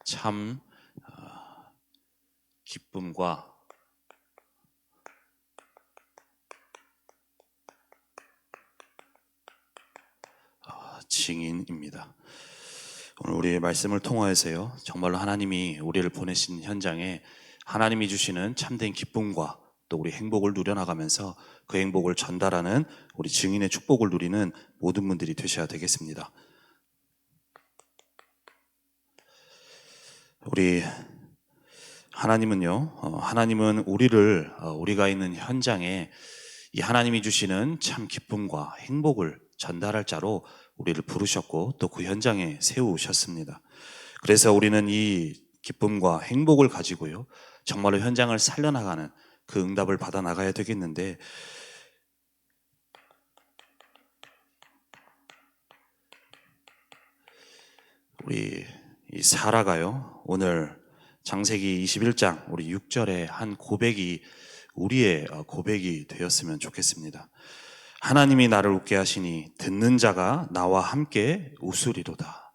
참 기쁨과 증인입니다. 오늘 우리의 말씀을 통하여서요, 정말로 하나님이 우리를 보내신 현장에 하나님이 주시는 참된 기쁨과 또 우리 행복을 누려나가면서 그 행복을 전달하는 우리 증인의 축복을 누리는 모든 분들이 되셔야 되겠습니다. 우리 하나님은요, 하나님은 우리가 있는 현장에 이 하나님이 주시는 참 기쁨과 행복을 전달할 자로 우리를 부르셨고 또 그 현장에 세우셨습니다. 그래서 우리는 이 기쁨과 행복을 가지고요, 정말로 현장을 살려나가는 그 응답을 받아 나가야 되겠는데, 우리 이 사라가요, 오늘 창세기 21장 우리 6절에 한 고백이 우리의 고백이 되었으면 좋겠습니다. 하나님이 나를 웃게 하시니 듣는 자가 나와 함께 웃으리로다.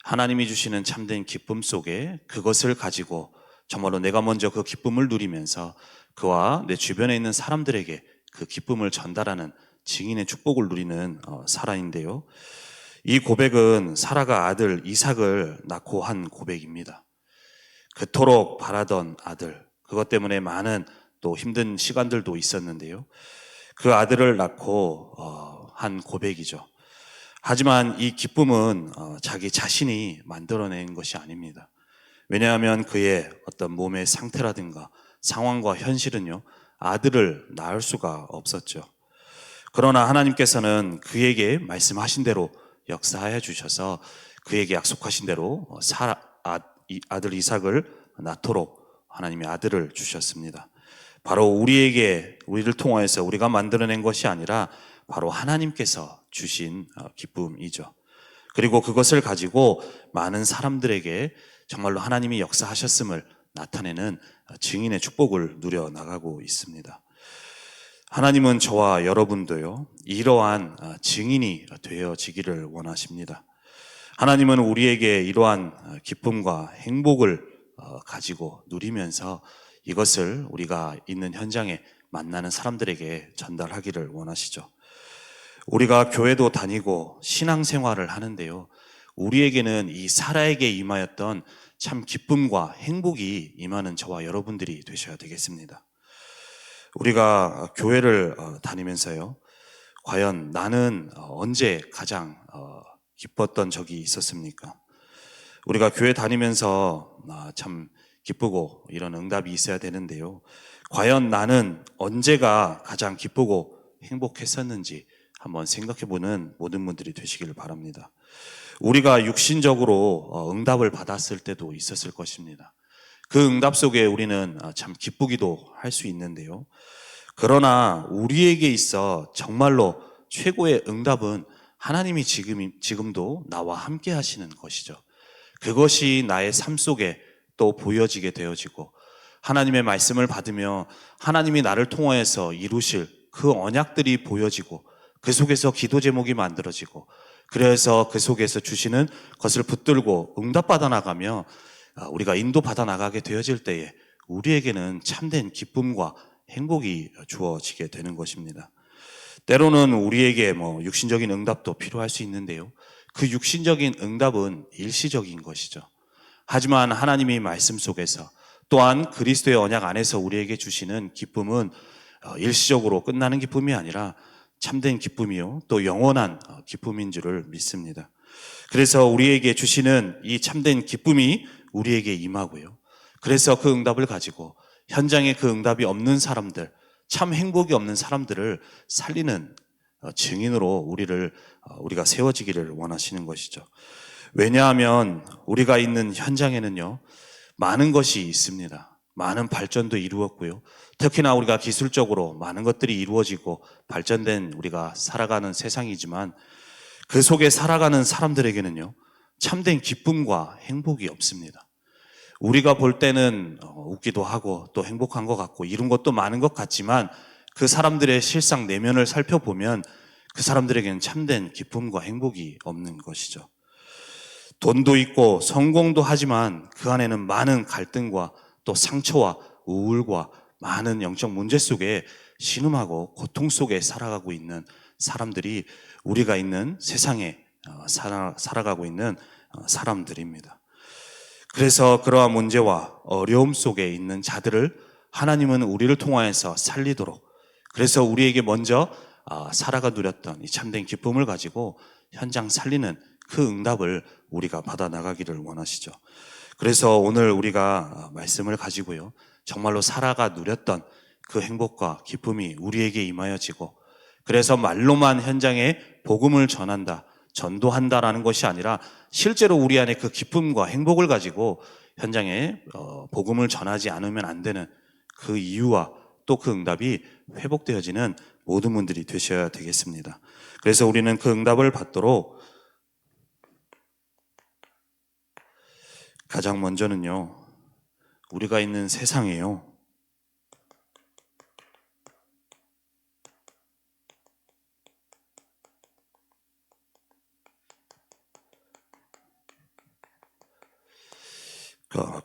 하나님이 주시는 참된 기쁨 속에 그것을 가지고 정말로 내가 먼저 그 기쁨을 누리면서 그와 내 주변에 있는 사람들에게 그 기쁨을 전달하는 증인의 축복을 누리는 사라인데요, 이 고백은 사라가 아들 이삭을 낳고 한 고백입니다. 그토록 바라던 아들, 그것 때문에 많은 또 힘든 시간들도 있었는데요, 그 아들을 낳고 한 고백이죠. 하지만 이 기쁨은 자기 자신이 만들어낸 것이 아닙니다. 왜냐하면 그의 어떤 몸의 상태라든가 상황과 현실은요, 아들을 낳을 수가 없었죠. 그러나 하나님께서는 그에게 말씀하신 대로 역사하여 주셔서 그에게 약속하신 대로 아들 이삭을 낳도록 하나님이 아들을 주셨습니다. 바로 우리를 통하여서 우리가 만들어낸 것이 아니라 바로 하나님께서 주신 기쁨이죠. 그리고 그것을 가지고 많은 사람들에게 정말로 하나님이 역사하셨음을 나타내는 증인의 축복을 누려나가고 있습니다. 하나님은 저와 여러분도요, 이러한 증인이 되어지기를 원하십니다. 하나님은 우리에게 이러한 기쁨과 행복을 가지고 누리면서 이것을 우리가 있는 현장에 만나는 사람들에게 전달하기를 원하시죠. 우리가 교회도 다니고 신앙생활을 하는데요, 우리에게는 이 사라에게 임하였던 참 기쁨과 행복이 임하는 저와 여러분들이 되셔야 되겠습니다. 우리가 교회를 다니면서요, 과연 나는 언제 가장 기뻤던 적이 있었습니까? 우리가 교회 다니면서 참 기쁘고 이런 응답이 있어야 되는데요, 과연 나는 언제가 가장 기쁘고 행복했었는지 한번 생각해보는 모든 분들이 되시기를 바랍니다. 우리가 육신적으로 응답을 받았을 때도 있었을 것입니다. 그 응답 속에 우리는 참 기쁘기도 할 수 있는데요, 그러나 우리에게 있어 정말로 최고의 응답은 하나님이 지금도 나와 함께 하시는 것이죠. 그것이 나의 삶 속에 또 보여지게 되어지고, 하나님의 말씀을 받으며 하나님이 나를 통하여서 이루실 그 언약들이 보여지고, 그 속에서 기도 제목이 만들어지고, 그래서 그 속에서 주시는 것을 붙들고 응답받아 나가며 우리가 인도받아 나가게 되어질 때에 우리에게는 참된 기쁨과 행복이 주어지게 되는 것입니다. 때로는 우리에게 육신적인 응답도 필요할 수 있는데요, 그 육신적인 응답은 일시적인 것이죠. 하지만 하나님의 말씀 속에서 또한 그리스도의 언약 안에서 우리에게 주시는 기쁨은 일시적으로 끝나는 기쁨이 아니라 참된 기쁨이요, 또 영원한 기쁨인 줄을 믿습니다. 그래서 우리에게 주시는 이 참된 기쁨이 우리에게 임하고요, 그래서 그 응답을 가지고 현장에 그 응답이 없는 사람들, 참 행복이 없는 사람들을 살리는 증인으로 우리가 세워지기를 원하시는 것이죠. 왜냐하면 우리가 있는 현장에는요, 많은 것이 있습니다. 많은 발전도 이루었고요, 특히나 우리가 기술적으로 많은 것들이 이루어지고 발전된 우리가 살아가는 세상이지만, 그 속에 살아가는 사람들에게는요, 참된 기쁨과 행복이 없습니다. 우리가 볼 때는 웃기도 하고 또 행복한 것 같고 이룬 것도 많은 것 같지만, 그 사람들의 실상 내면을 살펴보면 그 사람들에게는 참된 기쁨과 행복이 없는 것이죠. 돈도 있고 성공도 하지만 그 안에는 많은 갈등과 또 상처와 우울과 많은 영적 문제 속에 신음하고 고통 속에 살아가고 있는 사람들이 우리가 있는 세상에 살아가고 있는 사람들입니다. 그래서 그러한 문제와 어려움 속에 있는 자들을 하나님은 우리를 통하여서 살리도록, 그래서 우리에게 먼저 살아가 누렸던 이 참된 기쁨을 가지고 현장 살리는 그 응답을 우리가 받아 나가기를 원하시죠. 그래서 오늘 우리가 말씀을 가지고요, 정말로 살아가 누렸던 그 행복과 기쁨이 우리에게 임하여지고, 그래서 말로만 현장에 복음을 전한다, 전도한다라는 것이 아니라 실제로 우리 안에 그 기쁨과 행복을 가지고 현장에 복음을 전하지 않으면 안 되는 그 이유와 또 그 응답이 회복되어지는 모든 분들이 되셔야 되겠습니다. 그래서 우리는 그 응답을 받도록 가장 먼저는요, 우리가 있는 세상이에요.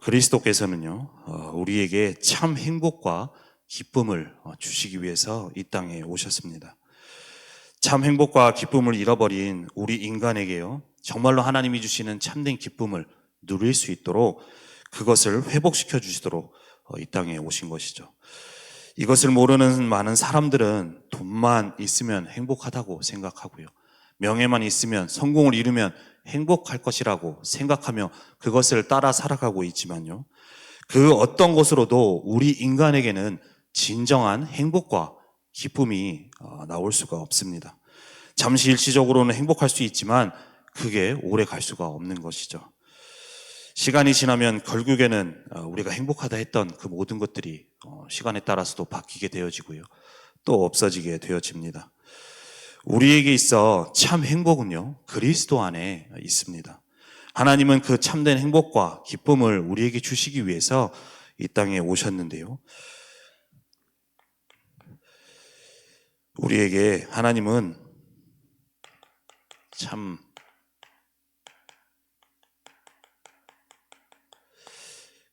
그리스도께서는요, 우리에게 참 행복과 기쁨을 주시기 위해서 이 땅에 오셨습니다. 참 행복과 기쁨을 잃어버린 우리 인간에게요, 정말로 하나님이 주시는 참된 기쁨을 누릴 수 있도록 그것을 회복시켜 주시도록 이 땅에 오신 것이죠. 이것을 모르는 많은 사람들은 돈만 있으면 행복하다고 생각하고요, 명예만 있으면, 성공을 이루면 행복할 것이라고 생각하며 그것을 따라 살아가고 있지만요, 그 어떤 것으로도 우리 인간에게는 진정한 행복과 기쁨이 나올 수가 없습니다. 잠시 일시적으로는 행복할 수 있지만 그게 오래 갈 수가 없는 것이죠. 시간이 지나면 결국에는 우리가 행복하다 했던 그 모든 것들이 시간에 따라서도 바뀌게 되어지고요, 또 없어지게 되어집니다. 우리에게 있어 참 행복은요, 그리스도 안에 있습니다. 하나님은 그 참된 행복과 기쁨을 우리에게 주시기 위해서 이 땅에 오셨는데요, 우리에게 하나님은 참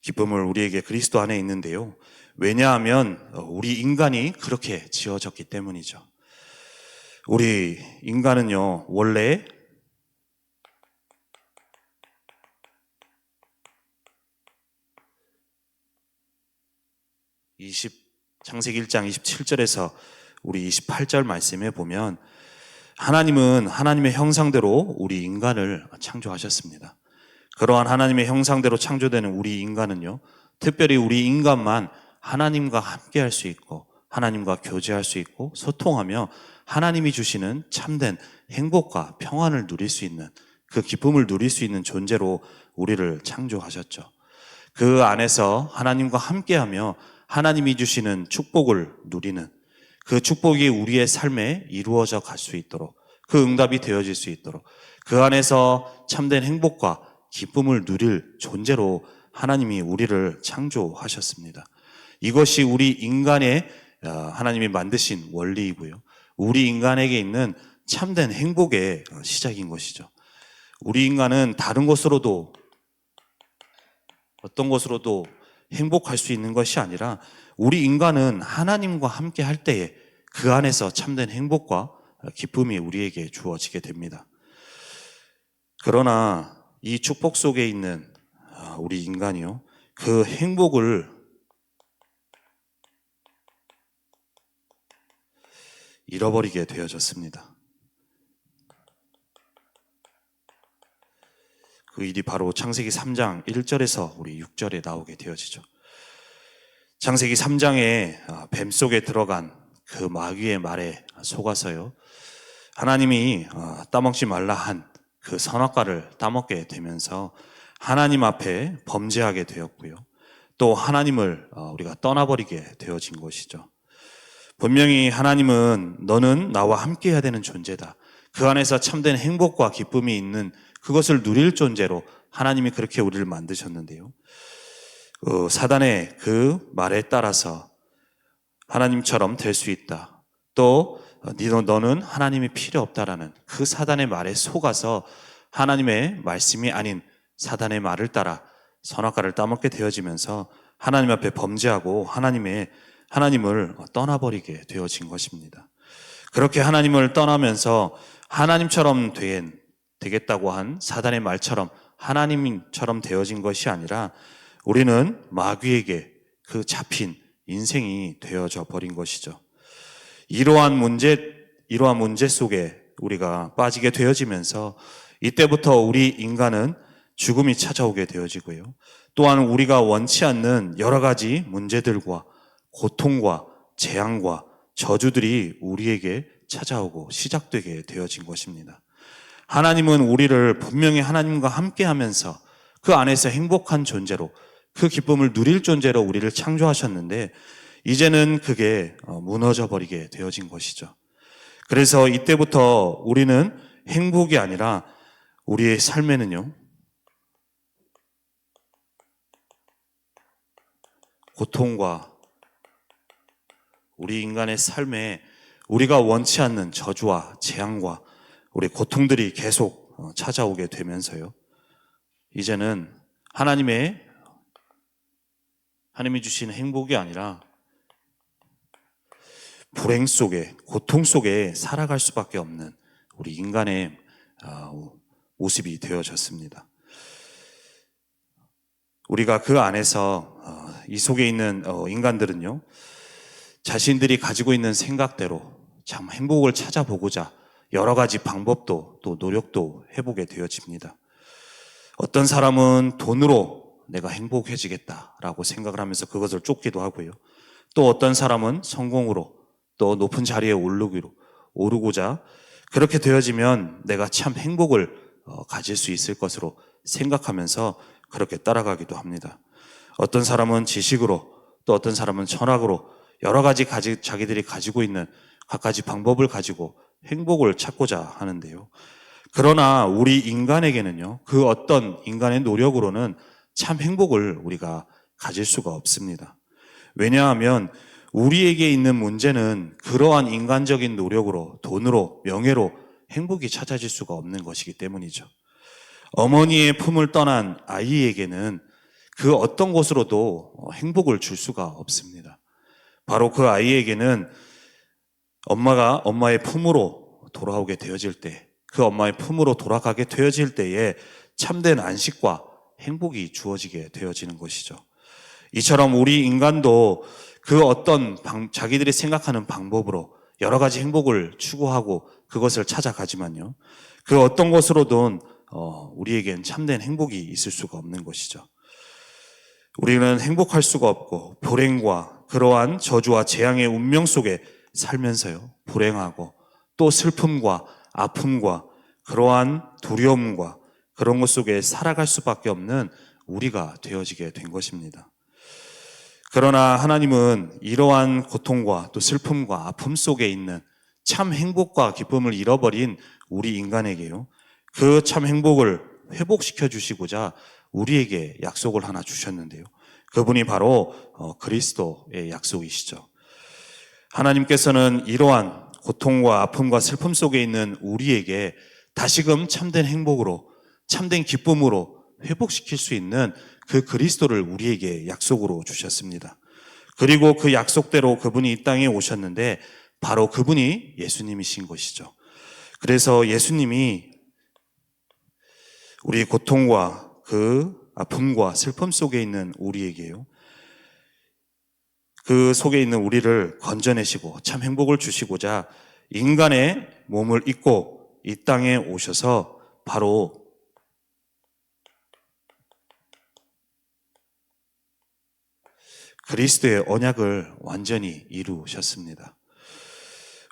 기쁨을 우리에게 그리스도 안에 있는데요, 왜냐하면 우리 인간이 그렇게 지어졌기 때문이죠. 우리 인간은요, 원래 창세기 1장 27절에서 우리 28절 말씀에 보면 하나님은 하나님의 형상대로 우리 인간을 창조하셨습니다. 그러한 하나님의 형상대로 창조되는 우리 인간은요, 특별히 우리 인간만 하나님과 함께 할 수 있고 하나님과 교제할 수 있고 소통하며 하나님이 주시는 참된 행복과 평안을 누릴 수 있는, 그 기쁨을 누릴 수 있는 존재로 우리를 창조하셨죠. 그 안에서 하나님과 함께하며 하나님이 주시는 축복을 누리는, 그 축복이 우리의 삶에 이루어져 갈 수 있도록, 그 응답이 되어질 수 있도록, 그 안에서 참된 행복과 기쁨을 누릴 존재로 하나님이 우리를 창조하셨습니다. 이것이 우리 인간의 하나님이 만드신 원리이고요, 우리 인간에게 있는 참된 행복의 시작인 것이죠. 우리 인간은 다른 것으로도, 어떤 것으로도 행복할 수 있는 것이 아니라 우리 인간은 하나님과 함께 할 때에 그 안에서 참된 행복과 기쁨이 우리에게 주어지게 됩니다. 그러나 이 축복 속에 있는 우리 인간이요, 그 행복을 잃어버리게 되어졌습니다. 그 일이 바로 창세기 3장 1절에서 우리 6절에 나오게 되어지죠. 창세기 3장에 뱀 속에 들어간 그 마귀의 말에 속아서요, 하나님이 따먹지 말라 한 그 선악과를 따먹게 되면서 하나님 앞에 범죄하게 되었고요, 또 하나님을 우리가 떠나버리게 되어진 것이죠. 분명히 하나님은 너는 나와 함께 해야 되는 존재다, 그 안에서 참된 행복과 기쁨이 있는 그것을 누릴 존재로 하나님이 그렇게 우리를 만드셨는데요, 사단의 그 말에 따라서 하나님처럼 될 수 있다, 또 너는 하나님이 필요 없다라는 그 사단의 말에 속아서 하나님의 말씀이 아닌 사단의 말을 따라 선악과를 따먹게 되어지면서 하나님 앞에 범죄하고 하나님을 떠나버리게 되어진 것입니다. 그렇게 하나님을 떠나면서 하나님처럼 되겠다고 한 사단의 말처럼 하나님처럼 되어진 것이 아니라 우리는 마귀에게 그 잡힌 인생이 되어져 버린 것이죠. 이러한 문제 속에 우리가 빠지게 되어지면서 이때부터 우리 인간은 죽음이 찾아오게 되어지고요. 또한 우리가 원치 않는 여러 가지 문제들과 고통과 재앙과 저주들이 우리에게 찾아오고 시작되게 되어진 것입니다. 하나님은 우리를 분명히 하나님과 함께 하면서 그 안에서 행복한 존재로 그 기쁨을 누릴 존재로 우리를 창조하셨는데 이제는 그게 무너져 버리게 되어진 것이죠. 그래서 이때부터 우리는 행복이 아니라 우리의 삶에는요, 고통과 우리 인간의 삶에 우리가 원치 않는 저주와 재앙과 우리 고통들이 계속 찾아오게 되면서요, 이제는 하나님이 주신 행복이 아니라 불행 속에, 고통 속에 살아갈 수밖에 없는 우리 인간의 모습이 되어졌습니다. 우리가 그 안에서 이 속에 있는 인간들은요, 자신들이 가지고 있는 생각대로 참 행복을 찾아보고자 여러 가지 방법도 또 노력도 해보게 되어집니다. 어떤 사람은 돈으로 내가 행복해지겠다라고 생각을 하면서 그것을 쫓기도 하고요. 또 어떤 사람은 성공으로 또 높은 자리에 오르고자 그렇게 되어지면 내가 참 행복을 가질 수 있을 것으로 생각하면서 그렇게 따라가기도 합니다. 어떤 사람은 지식으로 또 어떤 사람은 철학으로 여러 가지 자기들이 가지고 있는 갖가지 방법을 가지고 행복을 찾고자 하는데요. 그러나 우리 인간에게는요, 그 어떤 인간의 노력으로는 참 행복을 우리가 가질 수가 없습니다. 왜냐하면 우리에게 있는 문제는 그러한 인간적인 노력으로, 돈으로, 명예로 행복이 찾아질 수가 없는 것이기 때문이죠. 어머니의 품을 떠난 아이에게는 그 어떤 것으로도 행복을 줄 수가 없습니다. 바로 그 아이에게는 엄마의 품으로 돌아오게 되어질 때, 그 엄마의 품으로 돌아가게 되어질 때에 참된 안식과 행복이 주어지게 되어지는 것이죠. 이처럼 우리 인간도 그 어떤 자기들이 생각하는 방법으로 여러 가지 행복을 추구하고 그것을 찾아가지만요, 그 어떤 것으로든 우리에겐 참된 행복이 있을 수가 없는 것이죠. 우리는 행복할 수가 없고 불행과 그러한 저주와 재앙의 운명 속에 살면서요, 불행하고 또 슬픔과 아픔과 그러한 두려움과 그런 것 속에 살아갈 수밖에 없는 우리가 되어지게 된 것입니다. 그러나 하나님은 이러한 고통과 또 슬픔과 아픔 속에 있는 참 행복과 기쁨을 잃어버린 우리 인간에게요, 그 참 행복을 회복시켜 주시고자 우리에게 약속을 하나 주셨는데요, 그분이 바로 그리스도의 약속이시죠. 하나님께서는 이러한 고통과 아픔과 슬픔 속에 있는 우리에게 다시금 참된 행복으로, 참된 기쁨으로 회복시킬 수 있는 그 그리스도를 우리에게 약속으로 주셨습니다. 그리고 그 약속대로 그분이 이 땅에 오셨는데 바로 그분이 예수님이신 것이죠. 그래서 예수님이 우리 고통과 그 아픔과 슬픔 속에 있는 우리에게요, 그 속에 있는 우리를 건져내시고 참 행복을 주시고자 인간의 몸을 입고 이 땅에 오셔서 바로 그리스도의 언약을 완전히 이루셨습니다.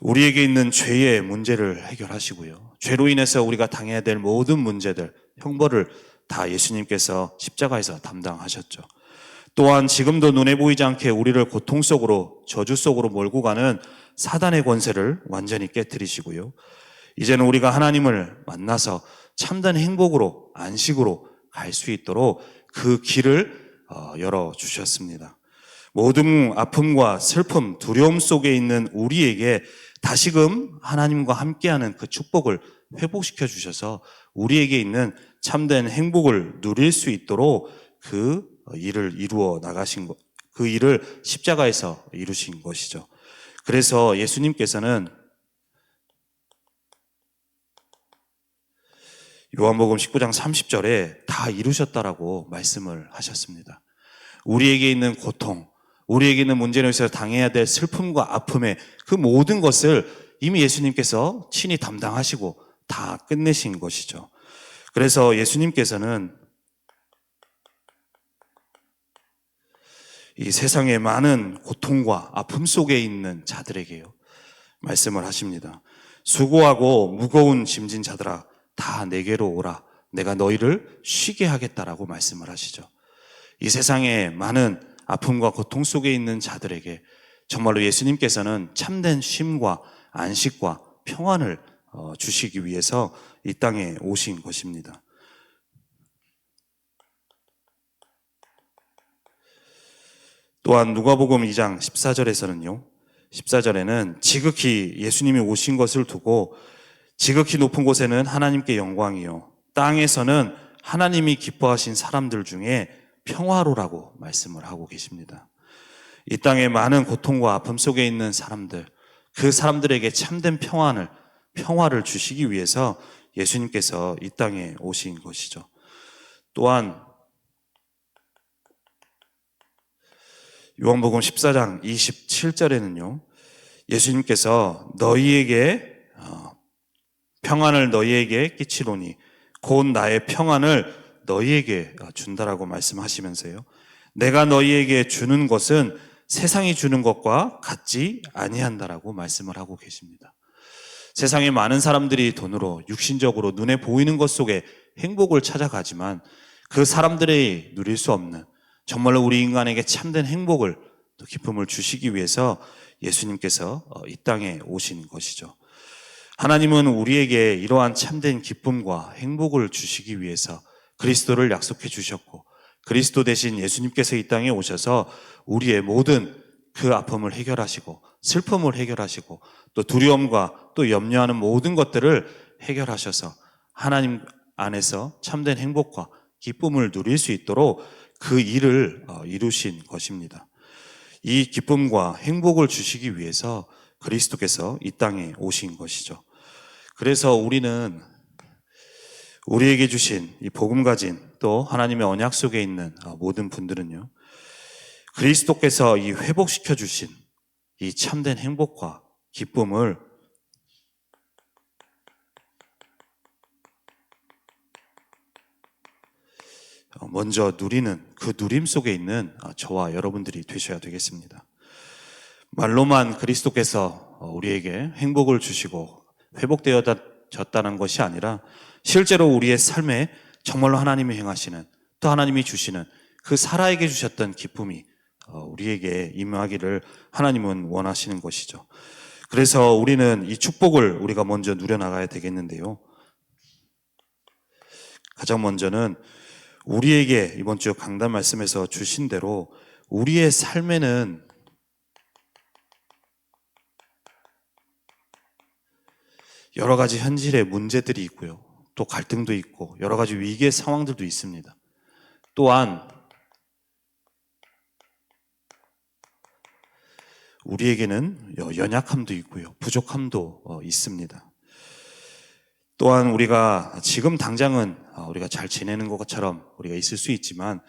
우리에게 있는 죄의 문제를 해결하시고요, 죄로 인해서 우리가 당해야 될 모든 문제들, 형벌을 다 예수님께서 십자가에서 담당하셨죠. 또한 지금도 눈에 보이지 않게 우리를 고통 속으로, 저주 속으로 몰고 가는 사단의 권세를 완전히 깨뜨리시고요, 이제는 우리가 하나님을 만나서 참된 행복으로, 안식으로 갈 수 있도록 그 길을 열어주셨습니다. 모든 아픔과 슬픔, 두려움 속에 있는 우리에게 다시금 하나님과 함께하는 그 축복을 회복시켜 주셔서 우리에게 있는 참된 행복을 누릴 수 있도록 그 일을 이루어 나가신 것, 그 일을 십자가에서 이루신 것이죠. 그래서 예수님께서는 요한복음 19장 30절에 다 이루셨다라고 말씀을 하셨습니다. 우리에게 있는 고통, 우리에게 있는 문제로 인해서 당해야 될 슬픔과 아픔의 그 모든 것을 이미 예수님께서 친히 담당하시고 다 끝내신 것이죠. 그래서 예수님께서는 이 세상의 많은 고통과 아픔 속에 있는 자들에게요, 말씀을 하십니다. 수고하고 무거운 짐진 자들아, 다 내게로 오라. 내가 너희를 쉬게 하겠다라고 말씀을 하시죠. 이 세상에 많은 아픔과 고통 속에 있는 자들에게 정말로 예수님께서는 참된 쉼과 안식과 평안을 주시기 위해서 이 땅에 오신 것입니다. 또한 누가복음 2장 14절에서는요, 14절에는 지극히 예수님이 오신 것을 두고 지극히 높은 곳에는 하나님께 영광이요, 땅에서는 하나님이 기뻐하신 사람들 중에 평화로라고 말씀을 하고 계십니다. 이 땅에 많은 고통과 아픔 속에 있는 사람들, 그 사람들에게 참된 평화를 주시기 위해서 예수님께서 이 땅에 오신 것이죠. 또한 요한복음 14장 27절에는요, 예수님께서 평안을 너희에게 끼치노니 곧 나의 평안을 너희에게 준다라고 말씀하시면서요, 내가 너희에게 주는 것은 세상이 주는 것과 같지 아니한다라고 말씀을 하고 계십니다. 세상에 많은 사람들이 돈으로 육신적으로 눈에 보이는 것 속에 행복을 찾아가지만 그 사람들이 누릴 수 없는 정말로 우리 인간에게 참된 행복을, 또 기쁨을 주시기 위해서 예수님께서 이 땅에 오신 것이죠. 하나님은 우리에게 이러한 참된 기쁨과 행복을 주시기 위해서 그리스도를 약속해 주셨고, 그리스도 대신 예수님께서 이 땅에 오셔서 우리의 모든 그 아픔을 해결하시고 슬픔을 해결하시고 또 두려움과 또 염려하는 모든 것들을 해결하셔서 하나님 안에서 참된 행복과 기쁨을 누릴 수 있도록 그 일을 이루신 것입니다. 이 기쁨과 행복을 주시기 위해서 그리스도께서 이 땅에 오신 것이죠. 그래서 우리는 우리에게 주신 이 복음 가진 또 하나님의 언약 속에 있는 모든 분들은요, 그리스도께서 이 회복시켜 주신 이 참된 행복과 기쁨을 먼저 누리는 그 누림 속에 있는 저와 여러분들이 되셔야 되겠습니다. 말로만 그리스도께서 우리에게 행복을 주시고 회복되어졌다는 것이 아니라 실제로 우리의 삶에 정말로 하나님이 행하시는, 또 하나님이 주시는 그 살아에게 주셨던 기쁨이 우리에게 임하기를 하나님은 원하시는 것이죠. 그래서 우리는 이 축복을 우리가 먼저 누려나가야 되겠는데요, 가장 먼저는 우리에게 이번 주 강단 말씀에서 주신 대로 우리의 삶에는 여러 가지 현실의 문제들이 있고요, 또 갈등도 있고 여러 가지 위기의 상황들도 있습니다. 또한 우리에게는 연약함도 있고요, 부족함도 있습니다. 또한 우리가 지금 당장은 우리가 잘 지내는 것처럼 우리가 있을 수 있지만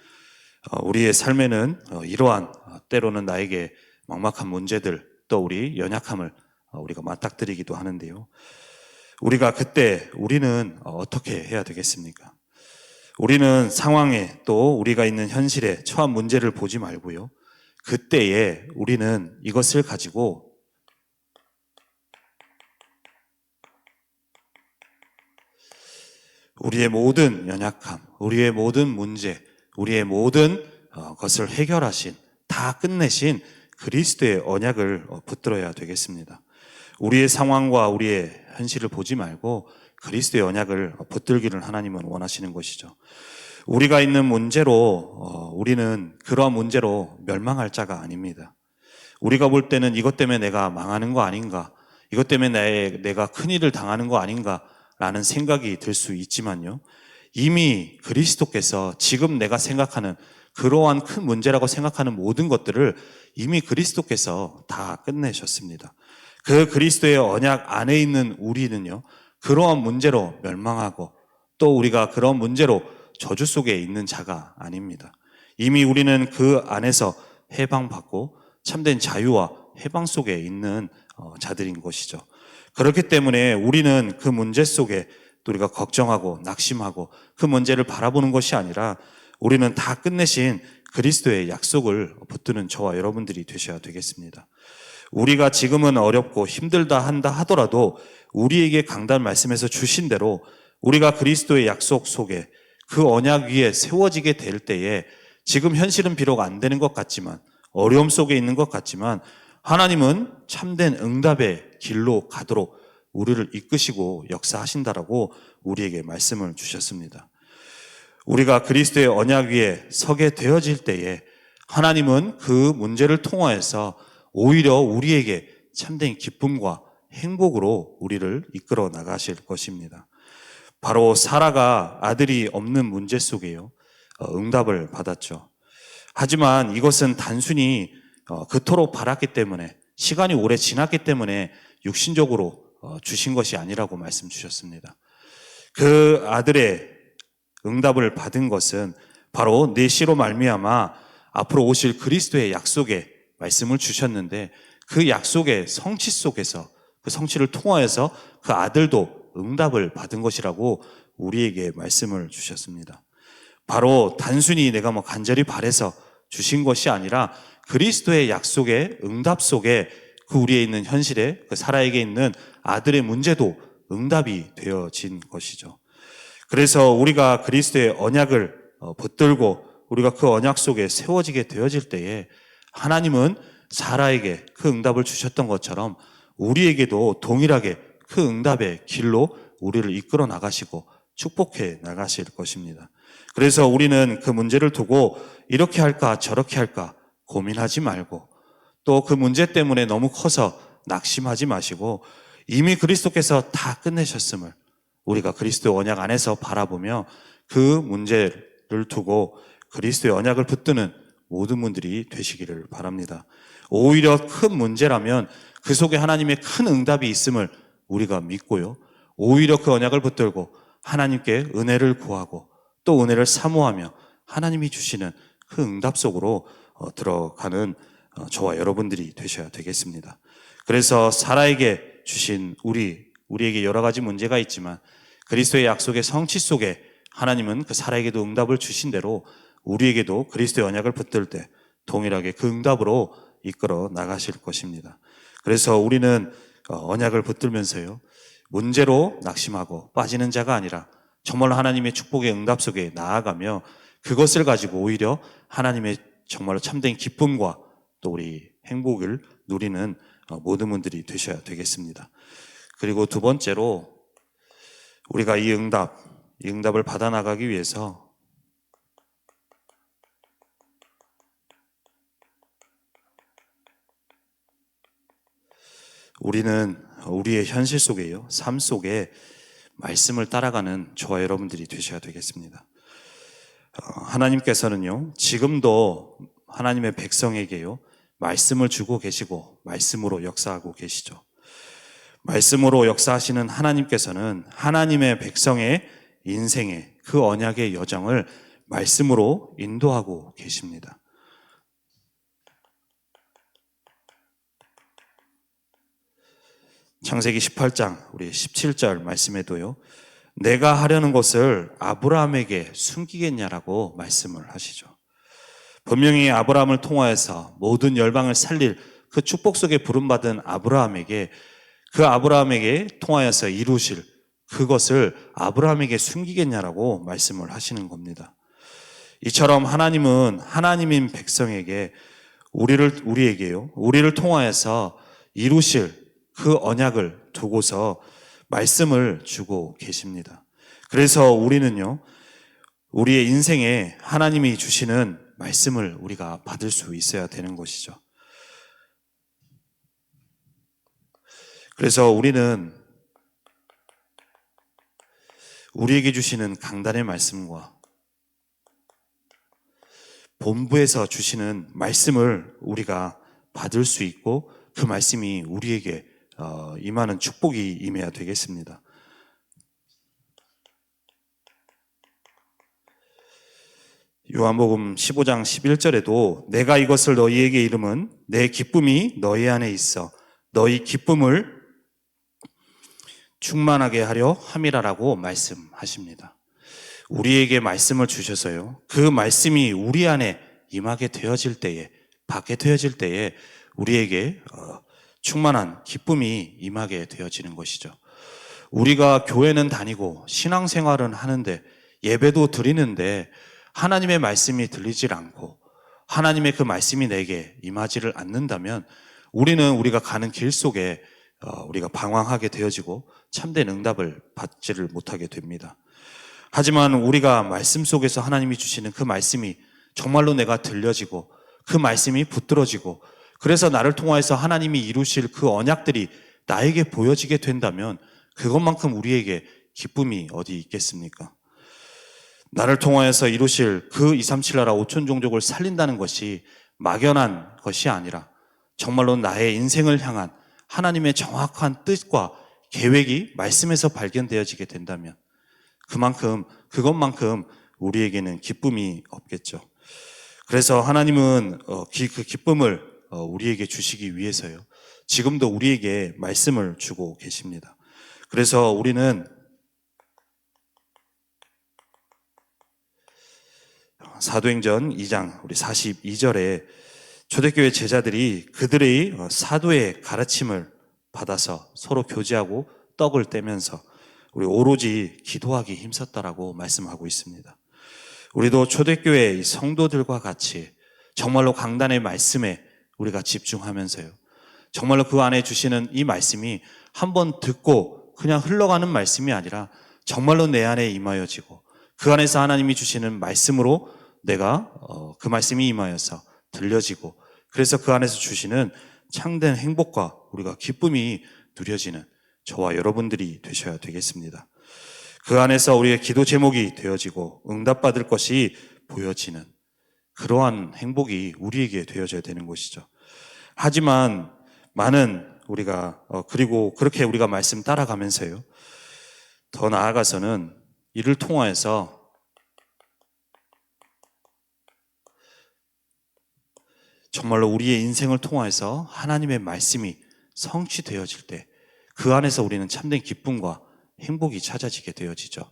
우리의 삶에는 이러한 때로는 나에게 막막한 문제들, 또 우리 연약함을 우리가 맞닥뜨리기도 하는데요, 우리가 그때 우리는 어떻게 해야 되겠습니까? 우리는 상황에 또 우리가 있는 현실에 처한 문제를 보지 말고요, 그때에 우리는 이것을 가지고 우리의 모든 연약함, 우리의 모든 문제, 우리의 모든 것을 해결하신, 다 끝내신 그리스도의 언약을 붙들어야 되겠습니다. 우리의 상황과 우리의 현실을 보지 말고 그리스도의 언약을 붙들기를 하나님은 원하시는 것이죠. 우리가 있는 문제로 우리는 그러한 문제로 멸망할 자가 아닙니다. 우리가 볼 때는 이것 때문에 내가 망하는 거 아닌가, 이것 때문에 내가 큰일을 당하는 거 아닌가 라는 생각이 들 수 있지만요. 이미 그리스도께서 지금 내가 생각하는 그러한 큰 문제라고 생각하는 모든 것들을 이미 그리스도께서 다 끝내셨습니다. 그 그리스도의 언약 안에 있는 우리는요, 그러한 문제로 멸망하고 또 우리가 그런 문제로 저주 속에 있는 자가 아닙니다. 이미 우리는 그 안에서 해방받고 참된 자유와 해방 속에 있는 자들인 것이죠. 그렇기 때문에 우리는 그 문제 속에 또 우리가 걱정하고 낙심하고 그 문제를 바라보는 것이 아니라 우리는 다 끝내신 그리스도의 약속을 붙드는 저와 여러분들이 되셔야 되겠습니다. 우리가 지금은 어렵고 힘들다 한다 하더라도 우리에게 강단 말씀에서 주신 대로 우리가 그리스도의 약속 속에 그 언약 위에 세워지게 될 때에 지금 현실은 비록 안 되는 것 같지만 어려움 속에 있는 것 같지만 하나님은 참된 응답의 길로 가도록 우리를 이끄시고 역사하신다라고 우리에게 말씀을 주셨습니다. 우리가 그리스도의 언약 위에 서게 되어질 때에 하나님은 그 문제를 통하여서 오히려 우리에게 참된 기쁨과 행복으로 우리를 이끌어 나가실 것입니다. 바로 사라가 아들이 없는 문제 속에요, 응답을 받았죠. 하지만 이것은 단순히 그토록 바랐기 때문에 시간이 오래 지났기 때문에 육신적으로 주신 것이 아니라고 말씀 주셨습니다. 그 아들의 응답을 받은 것은 바로 내 씨로 말미암아 앞으로 오실 그리스도의 약속에 말씀을 주셨는데 그 약속의 성취 속에서 그 성취를 통하여서 그 아들도 응답을 받은 것이라고 우리에게 말씀을 주셨습니다. 바로 단순히 내가 간절히 바래서 주신 것이 아니라 그리스도의 약속의 응답 속에 그 우리에 있는 현실에 그 사라에게 있는 아들의 문제도 응답이 되어진 것이죠. 그래서 우리가 그리스도의 언약을 붙들고 우리가 그 언약 속에 세워지게 되어질 때에 하나님은 사라에게 그 응답을 주셨던 것처럼 우리에게도 동일하게 그 응답의 길로 우리를 이끌어 나가시고 축복해 나가실 것입니다. 그래서 우리는 그 문제를 두고 이렇게 할까 저렇게 할까 고민하지 말고 또 그 문제 때문에 너무 커서 낙심하지 마시고 이미 그리스도께서 다 끝내셨음을 우리가 그리스도의 언약 안에서 바라보며 그 문제를 두고 그리스도의 언약을 붙드는 모든 분들이 되시기를 바랍니다. 오히려 큰 문제라면 그 속에 하나님의 큰 응답이 있음을 우리가 믿고요. 오히려 그 언약을 붙들고 하나님께 은혜를 구하고 또 은혜를 사모하며 하나님이 주시는 그 응답 속으로 들어가는 저와 여러분들이 되셔야 되겠습니다. 그래서 사라에게 주신 우리에게 여러 가지 문제가 있지만 그리스도의 약속의 성취 속에 하나님은 그 사라에게도 응답을 주신 대로 우리에게도 그리스도의 언약을 붙들 때 동일하게 그 응답으로 이끌어 나가실 것입니다. 그래서 우리는 언약을 붙들면서요, 문제로 낙심하고 빠지는 자가 아니라 정말로 하나님의 축복의 응답 속에 나아가며 그것을 가지고 오히려 하나님의 정말로 참된 기쁨과 또 우리 행복을 누리는 모든 분들이 되셔야 되겠습니다. 그리고 두 번째로 우리가 이 응답을 받아 나가기 위해서 우리는 우리의 현실 속에요, 삶 속에 말씀을 따라가는 저와 여러분들이 되셔야 되겠습니다. 하나님께서는요, 지금도 하나님의 백성에게요, 말씀을 주고 계시고 말씀으로 역사하고 계시죠. 말씀으로 역사하시는 하나님께서는 하나님의 백성의 인생의 그 언약의 여정을 말씀으로 인도하고 계십니다. 창세기 18장 우리 17절 말씀에도요, 내가 하려는 것을 아브라함에게 숨기겠냐라고 말씀을 하시죠. 분명히 아브라함을 통하여서 모든 열방을 살릴 그 축복 속에 부름받은 아브라함에게 그 아브라함에게 통하여서 이루실 그것을 아브라함에게 숨기겠냐라고 말씀을 하시는 겁니다. 이처럼 하나님은 하나님인 백성에게 우리를 통하여서 이루실 그 언약을 두고서 말씀을 주고 계십니다. 그래서 우리는요, 우리의 인생에 하나님이 주시는 말씀을 우리가 받을 수 있어야 되는 것이죠. 그래서 우리는 우리에게 주시는 강단의 말씀과 본부에서 주시는 말씀을 우리가 받을 수 있고 그 말씀이 우리에게 임하는 축복이 임해야 되겠습니다. 요한복음 15장 11절에도 내가 이것을 너희에게 이름은 내 기쁨이 너희 안에 있어 너희 기쁨을 충만하게 하려 함이라라고 말씀하십니다. 우리에게 말씀을 주셔서요, 그 말씀이 우리 안에 임하게 되어질 때에, 받게 되어질 때에 우리에게 충만한 기쁨이 임하게 되어지는 것이죠. 우리가 교회는 다니고 신앙생활은 하는데 예배도 드리는데 하나님의 말씀이 들리질 않고 하나님의 그 말씀이 내게 임하지를 않는다면 우리는 우리가 가는 길 속에 우리가 방황하게 되어지고 참된 응답을 받지를 못하게 됩니다. 하지만 우리가 말씀 속에서 하나님이 주시는 그 말씀이 정말로 내가 들려지고 그 말씀이 붙들어지고 그래서 나를 통하여서 하나님이 이루실 그 언약들이 나에게 보여지게 된다면 그것만큼 우리에게 기쁨이 어디 있겠습니까? 나를 통하여서 이루실 그 237 나라 5천 종족을 살린다는 것이 막연한 것이 아니라 정말로 나의 인생을 향한 하나님의 정확한 뜻과 계획이 말씀에서 발견되어지게 된다면 그것만큼 우리에게는 기쁨이 없겠죠. 그래서 하나님은 그 기쁨을 우리에게 주시기 위해서요, 지금도 우리에게 말씀을 주고 계십니다. 그래서 우리는 사도행전 2장 우리 42절에 초대교회 제자들이 그들의 사도의 가르침을 받아서 서로 교제하고 떡을 떼면서 우리 오로지 기도하기 힘썼다라고 말씀하고 있습니다. 우리도 초대교회 성도들과 같이 정말로 강단의 말씀에 우리가 집중하면서요, 정말로 그 안에 주시는 이 말씀이 한번 듣고 그냥 흘러가는 말씀이 아니라 정말로 내 안에 임하여지고 그 안에서 하나님이 주시는 말씀으로 내가 그 말씀이 임하여서 들려지고 그래서 그 안에서 주시는 참된 행복과 우리가 기쁨이 누려지는 저와 여러분들이 되셔야 되겠습니다. 그 안에서 우리의 기도 제목이 되어지고 응답받을 것이 보여지는 그러한 행복이 우리에게 되어져야 되는 것이죠. 하지만 많은 우리가 그리고 그렇게 우리가 말씀 따라가면서요, 더 나아가서는 이를 통하여서 정말로 우리의 인생을 통해서 하나님의 말씀이 성취되어질 때 그 안에서 우리는 참된 기쁨과 행복이 찾아지게 되어지죠.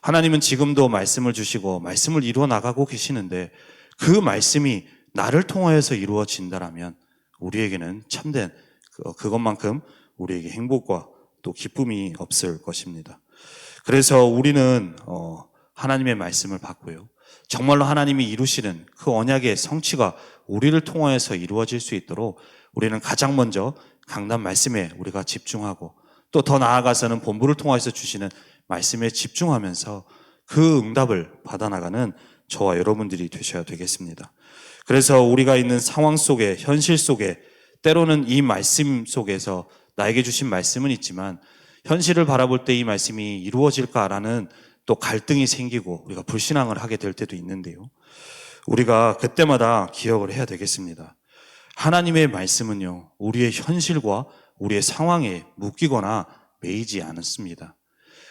하나님은 지금도 말씀을 주시고 말씀을 이루어 나가고 계시는데 그 말씀이 나를 통하여서 이루어진다라면 우리에게는 참된 그것만큼 우리에게 행복과 또 기쁨이 없을 것입니다. 그래서 우리는 하나님의 말씀을 받고요, 정말로 하나님이 이루시는 그 언약의 성취가 우리를 통하여서 이루어질 수 있도록 우리는 가장 먼저 강단 말씀에 우리가 집중하고 또 더 나아가서는 본부를 통해서 주시는 말씀에 집중하면서 그 응답을 받아나가는 저와 여러분들이 되셔야 되겠습니다. 그래서 우리가 있는 상황 속에, 현실 속에 때로는 이 말씀 속에서 나에게 주신 말씀은 있지만 현실을 바라볼 때 이 말씀이 이루어질까라는 또 갈등이 생기고 우리가 불신앙을 하게 될 때도 있는데요, 우리가 그때마다 기억을 해야 되겠습니다. 하나님의 말씀은요, 우리의 현실과 우리의 상황에 묶이거나 매이지 않습니다.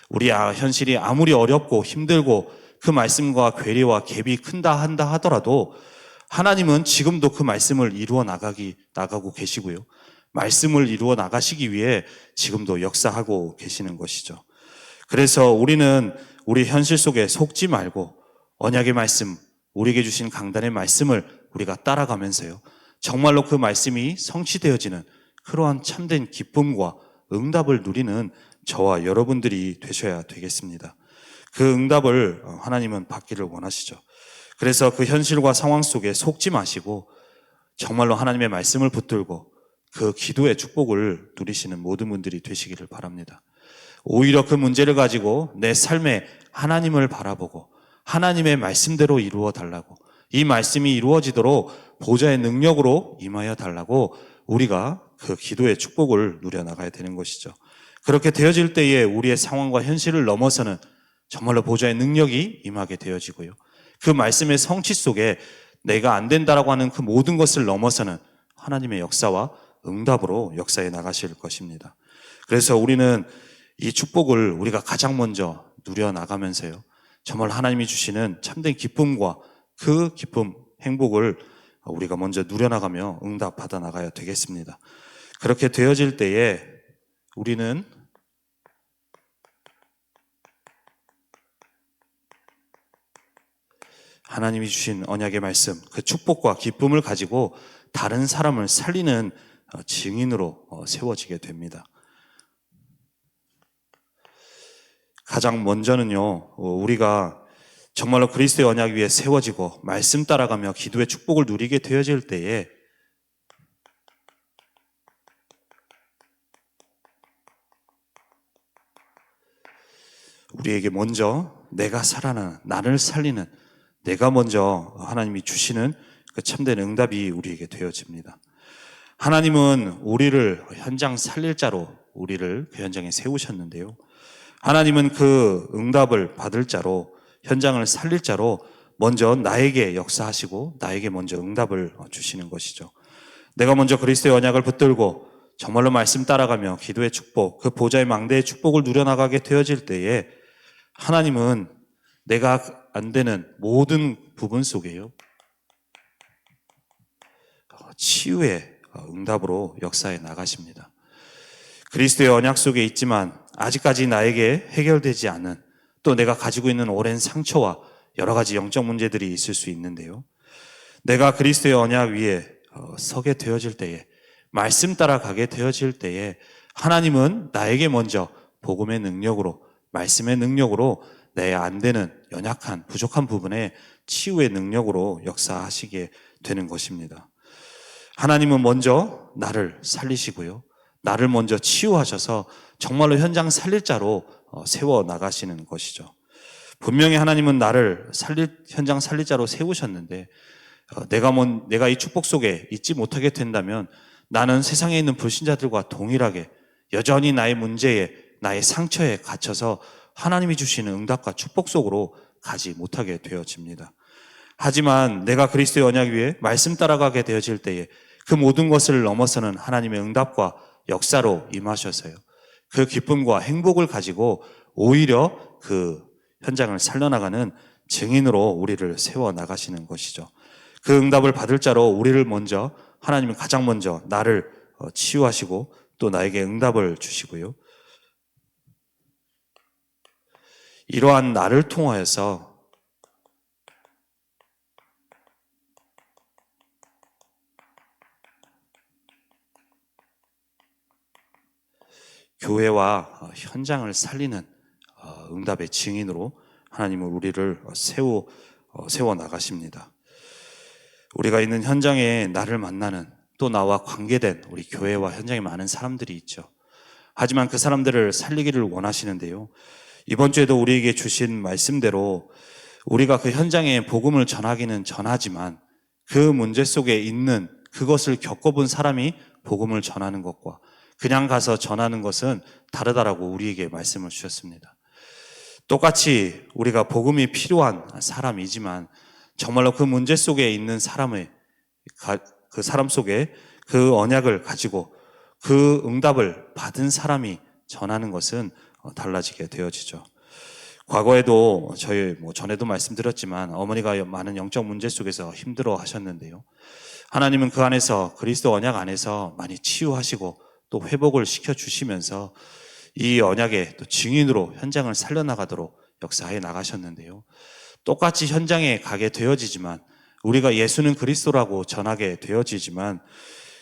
우리 현실이 아무리 어렵고 힘들고 그 말씀과 괴리와 갭이 큰다 한다 하더라도 하나님은 지금도 그 말씀을 이루어 나가고 계시고요, 말씀을 이루어 나가시기 위해 지금도 역사하고 계시는 것이죠. 그래서 우리는 우리 현실 속에 속지 말고 언약의 말씀, 우리에게 주신 강단의 말씀을 우리가 따라가면서요, 정말로 그 말씀이 성취되어지는 그러한 참된 기쁨과 응답을 누리는 저와 여러분들이 되셔야 되겠습니다. 그 응답을 하나님은 받기를 원하시죠. 그래서 그 현실과 상황 속에 속지 마시고 정말로 하나님의 말씀을 붙들고 그 기도의 축복을 누리시는 모든 분들이 되시기를 바랍니다. 오히려 그 문제를 가지고 내 삶에 하나님을 바라보고 하나님의 말씀대로 이루어 달라고, 이 말씀이 이루어지도록 보좌의 능력으로 임하여 달라고 우리가 그 기도의 축복을 누려나가야 되는 것이죠. 그렇게 되어질 때에 우리의 상황과 현실을 넘어서는 정말로 보좌의 능력이 임하게 되어지고요. 그 말씀의 성취 속에 내가 안 된다라고 하는 그 모든 것을 넘어서는 하나님의 역사와 응답으로 역사해 나가실 것입니다. 그래서 우리는 이 축복을 우리가 가장 먼저 누려나가면서요, 정말 하나님이 주시는 참된 기쁨과 그 기쁨, 행복을 우리가 먼저 누려나가며 응답 받아 나가야 되겠습니다. 그렇게 되어질 때에 우리는 하나님이 주신 언약의 말씀, 그 축복과 기쁨을 가지고 다른 사람을 살리는 증인으로 세워지게 됩니다. 가장 먼저는요, 우리가 정말로 그리스도의 언약 위에 세워지고 말씀 따라가며 기도의 축복을 누리게 되어질 때에 우리에게 먼저 내가 살아나는, 나를 살리는, 내가 먼저 하나님이 주시는 그 참된 응답이 우리에게 되어집니다. 하나님은 우리를 현장 살릴 자로 우리를 그 현장에 세우셨는데요, 하나님은 그 응답을 받을 자로, 현장을 살릴 자로 먼저 나에게 역사하시고 나에게 먼저 응답을 주시는 것이죠. 내가 먼저 그리스도의 언약을 붙들고 정말로 말씀 따라가며 기도의 축복, 그 보좌의 망대의 축복을 누려나가게 되어질 때에 하나님은 내가 안 되는 모든 부분 속에요, 치유의 응답으로 역사해 나가십니다. 그리스도의 언약 속에 있지만 아직까지 나에게 해결되지 않은, 또 내가 가지고 있는 오랜 상처와 여러 가지 영적 문제들이 있을 수 있는데요, 내가 그리스도의 언약 위에 서게 되어질 때에, 말씀 따라 가게 되어질 때에 하나님은 나에게 먼저 복음의 능력으로, 말씀의 능력으로 내 안 되는 연약한 부족한 부분에 치유의 능력으로 역사하시게 되는 것입니다. 하나님은 먼저 나를 살리시고요, 나를 먼저 치유하셔서 정말로 현장 살릴 자로 세워 나가시는 것이죠. 분명히 하나님은 나를 현장 살릴 자로 세우셨는데 내가 이 축복 속에 있지 못하게 된다면 나는 세상에 있는 불신자들과 동일하게 여전히 나의 문제에, 나의 상처에 갇혀서 하나님이 주시는 응답과 축복 속으로 가지 못하게 되어집니다. 하지만 내가 그리스도의 언약 위에 말씀 따라가게 되어질 때에 그 모든 것을 넘어서는 하나님의 응답과 역사로 임하셔서요, 그 기쁨과 행복을 가지고 오히려 그 현장을 살려나가는 증인으로 우리를 세워나가시는 것이죠. 그 응답을 받을 자로 우리를 먼저, 하나님은 가장 먼저 나를 치유하시고 또 나에게 응답을 주시고요, 이러한 나를 통하여서 교회와 현장을 살리는 응답의 증인으로 하나님은 우리를 세워 나가십니다. 우리가 있는 현장에 나를 만나는, 또 나와 관계된 우리 교회와 현장에 많은 사람들이 있죠. 하지만 그 사람들을 살리기를 원하시는데요, 이번 주에도 우리에게 주신 말씀대로 우리가 그 현장에 복음을 전하기는 전하지만 그 문제 속에 있는, 그것을 겪어본 사람이 복음을 전하는 것과 그냥 가서 전하는 것은 다르다라고 우리에게 말씀을 주셨습니다. 똑같이 우리가 복음이 필요한 사람이지만 정말로 그 문제 속에 있는 그 사람 속에 그 언약을 가지고 그 응답을 받은 사람이 전하는 것은 달라지게 되어지죠. 과거에도 전에도 말씀드렸지만 어머니가 많은 영적 문제 속에서 힘들어 하셨는데요, 하나님은 그 안에서, 그리스도 언약 안에서 많이 치유하시고 또 회복을 시켜주시면서 이 언약의 또 증인으로 현장을 살려나가도록 역사해 나가셨는데요, 똑같이 현장에 가게 되어지지만, 우리가 예수는 그리스도라고 전하게 되어지지만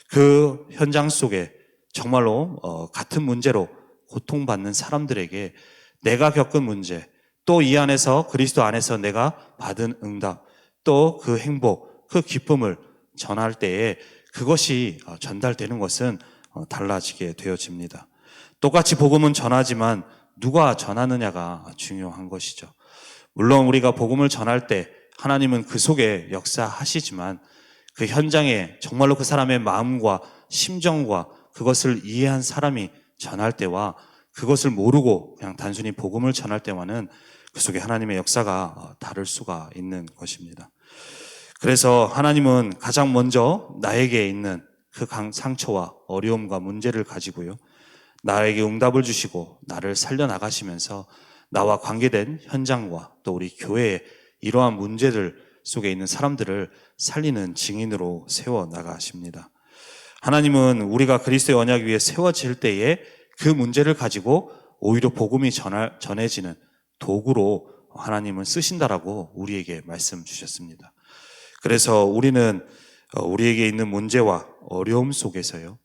그 현장 속에 정말로 같은 문제로 고통받는 사람들에게 내가 겪은 문제, 또 이 안에서, 그리스도 안에서 내가 받은 응답, 또 그 행복, 그 기쁨을 전할 때에 그것이 전달되는 것은 달라지게 되어집니다. 똑같이 복음은 전하지만 누가 전하느냐가 중요한 것이죠. 물론 우리가 복음을 전할 때 하나님은 그 속에 역사하시지만 그 현장에 정말로 그 사람의 마음과 심정과 그것을 이해한 사람이 전할 때와 그것을 모르고 그냥 단순히 복음을 전할 때와는 그 속에 하나님의 역사가 다를 수가 있는 것입니다. 그래서 하나님은 가장 먼저 나에게 있는 그 상처와 어려움과 문제를 가지고요, 나에게 응답을 주시고 나를 살려나가시면서 나와 관계된 현장과 또 우리 교회의 이러한 문제들 속에 있는 사람들을 살리는 증인으로 세워나가십니다. 하나님은 우리가 그리스도의 언약 위에 세워질 때에 그 문제를 가지고 오히려 복음이 전해지는 도구로 하나님은 쓰신다라고 우리에게 말씀 주셨습니다. 그래서 우리는 우리에게 있는 문제와 어려움 속에서요,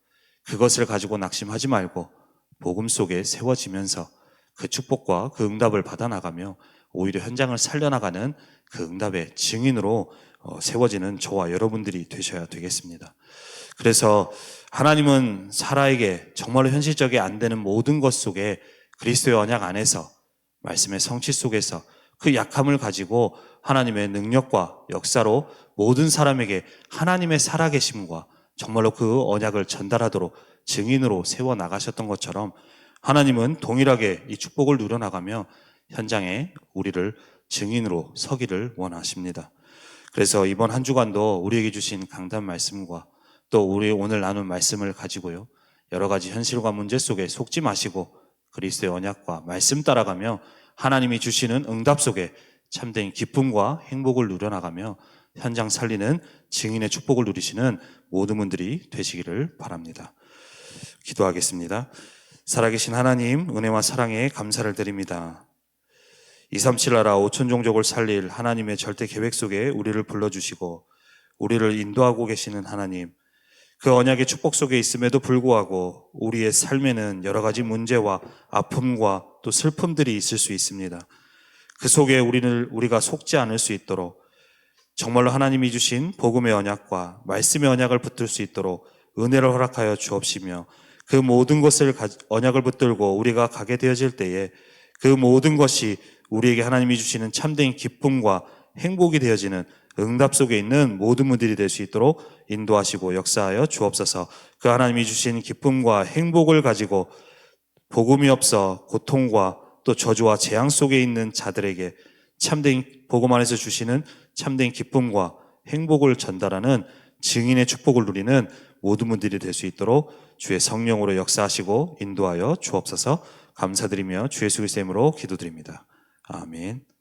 그것을 가지고 낙심하지 말고 복음 속에 세워지면서 그 축복과 그 응답을 받아나가며 오히려 현장을 살려나가는 그 응답의 증인으로 세워지는 저와 여러분들이 되셔야 되겠습니다. 그래서 하나님은 사라에게 정말로 현실적이 안 되는 모든 것 속에 그리스도의 언약 안에서 말씀의 성취 속에서 그 약함을 가지고 하나님의 능력과 역사로 모든 사람에게 하나님의 살아계심과 정말로 그 언약을 전달하도록 증인으로 세워나가셨던 것처럼 하나님은 동일하게 이 축복을 누려나가며 현장에 우리를 증인으로 서기를 원하십니다. 그래서 이번 한 주간도 우리에게 주신 강단 말씀과 또 우리 오늘 나눈 말씀을 가지고요, 여러 가지 현실과 문제 속에 속지 마시고 그리스도의 언약과 말씀 따라가며 하나님이 주시는 응답 속에 참된 기쁨과 행복을 누려나가며 현장 살리는 증인의 축복을 누리시는 모든 분들이 되시기를 바랍니다. 기도하겠습니다. 살아계신 하나님, 은혜와 사랑에 감사를 드립니다. 237 나라 5천 종족을 살릴 하나님의 절대 계획 속에 우리를 불러주시고 우리를 인도하고 계시는 하나님, 그 언약의 축복 속에 있음에도 불구하고 우리의 삶에는 여러 가지 문제와 아픔과 또 슬픔들이 있을 수 있습니다. 그 속에 우리가 속지 않을 수 있도록 정말로 하나님이 주신 복음의 언약과 말씀의 언약을 붙들 수 있도록 은혜를 허락하여 주옵시며, 그 모든 것을 언약을 붙들고 우리가 가게 되어질 때에 그 모든 것이 우리에게 하나님이 주시는 참된 기쁨과 행복이 되어지는 응답 속에 있는 모든 분들이 될 수 있도록 인도하시고 역사하여 주옵소서. 그 하나님이 주신 기쁨과 행복을 가지고 복음이 없어 고통과 또 저주와 재앙 속에 있는 자들에게 참된 복음 안에서 주시는 참된 기쁨과 행복을 전달하는 증인의 축복을 누리는 모든 분들이 될 수 있도록 주의 성령으로 역사하시고 인도하여 주옵소서. 감사드리며 주 예수 그리스도의 이름으로 기도드립니다. 아멘.